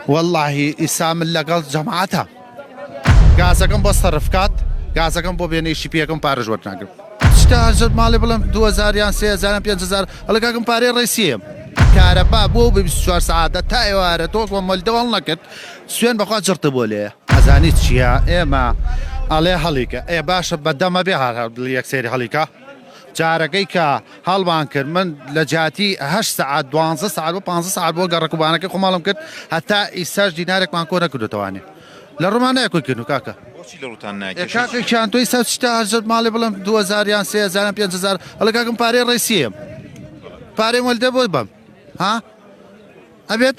والله ئیسا من لەگەڵ جەماعەتە گازەکەم بۆ سەرفکات گازەکەم بۆ بێنەی پێکم پارەش وەرناگرم شتا هەرجەت ماڵێ بڵم 2000 یان 3000 5000 هەڵە کاکەم پارەی ڕێسیم کارەبا بۆ بە 24 ساعتە تا ئێوارە تۆ کۆمەلدەوەڵ نەکرد سوێن بەخوا جرتە بۆ لێ ئەزانی چییە ئێمە ئەڵێ هەڵیکە ئێ باشە بەدەمە بێ یەکسێری هەڵیکە جارەکەی کە هەڵمان کرد من لە جاتی 8 ساعت 12 ساعت بۆ 15 ساعت بۆ گەڕەکوبانەکەی خۆماڵم کرد هەتا ئیساش دینارێکمان کۆ نەکردوتەوانێ لە ڕۆمانە کوکردن و کاکە کاکەیان تۆی سا شتا هەرجەت ماڵێ بڵم 2000 یان 3000 5000 هەڵە کاکەم پارەی ڕێسیم پارەی وەلدە بۆی بەم ها ئەبێت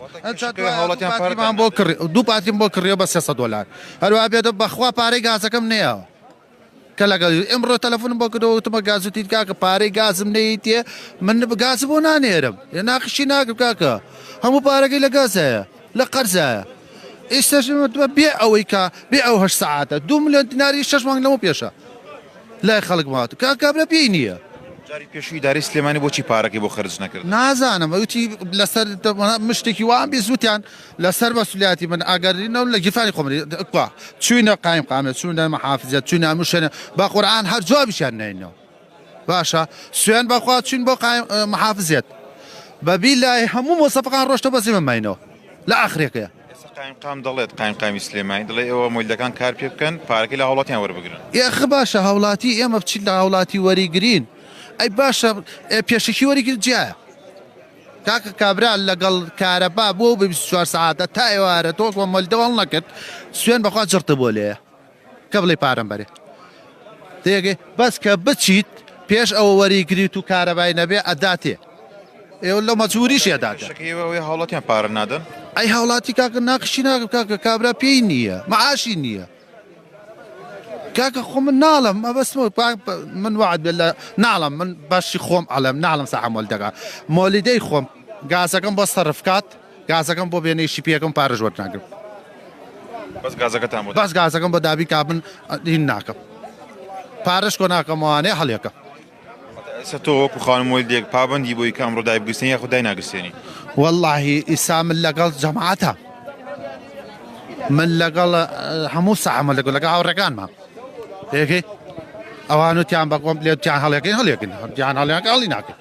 هەوڵەتیان بۆ کڕی دوو پاتیم بۆ کڕیەوە بە 300 دلار هەروە بێتە بەخوا پارەی گازەکەم نەیە کە لەگەڵ ئەمڕۆ تەلەفۆنم بۆ کردەوە وتمە گازوتیت کاکە پارەی گازم نەیتێ من گاز بۆ نانێرم یا ناقشی ناکرد کاکە هەموو پارەکەی لە گازایە لە قەرزایە ئێستاش بێ ئەوەی کە بێ ئەو 8 ساعتە 2 ملیۆن دیناری 6 مانگ لەمە پێشە لای خەڵک مات کاکابرا پێی نییە جاری پێشووی داری سلێمانی بۆچی پارەکەی بۆ خرج نەکرد نازانم ئەوتی لەسەر مشتێکی وان بێ زووتیان لەسەر مەسوولیاتی من ئاگەرینەوە لە گیرفانی خۆمەری چوینە قایم قامێت چوونە مەحافزەت چوونە موشێنە با قورئان هەر جوابیشیان نێنەوە باشە سوێن بەخوا چوین بۆ قایم محافزێت بەبی لای هەموو مۆسەفەکان ڕۆشتە بەزی مەماینەوە لە ئاخرێکەیە قایم دەڵێت قایمی سلێمانی دڵێ ئێوە مۆلدەکان کار پێ بکەن پارەکەی لە هاوڵاتیان وەربگرن یاخ باشە هاوڵاتی ئێمە بچین لە هاوڵاتی وەریگرین ئەی باشە پێشکی وەریگرت جایە کاکە کابرا لەگەڵ کارەبا بۆ بە 24 ساعتە تا ئێوارە تۆ کۆمەلدەوەڵ نەکرد سوێن بەخوا جرتە بۆ لێە کە بڵێ پارەم بەرێ تێگەی بەس کە بچیت پێش ئەوە وەریگریت و کارەبای نەبێ ئەداتێ ئێوە لەو مەجبوریش ئەداتێ ئەوەی هاوڵاتیان پارە نادەن ئەی هاوڵاتی کاکە ناقشی ناکرد کاکە کابرا پێی نییە مەعاشی نییە کاکە خۆ من ناڵم بەس من وعد بێ ناڵم من باشی خۆم ئەڵم ناڵم ساحە مۆلدەکە مۆلیدەی خۆم گازەکەم بۆ سەرفکات گازەکەم بۆ بێنەی پێکم پارەش وەرناگرم بەس گازەکەم بۆ دابی کابن هین ناکەم پارەش کۆ ناکەمەوانێ هەڵێکە تۆ وەکو خانم مۆلدێک پابەندی بۆی کە ئەمڕۆ دایبگرستنی یاخود دای ناگرستێنی والله ئیسا من لەگەڵ جەماعەتە من لەگەڵ هەموو سەحەمە لەگەڵ هاوڕێکانمە پێکەی ئەوان وتیان بە کۆمپلێتیان هەڵێکین هەڵێکن هەڵیان هەڵیان هەڵی ناکەن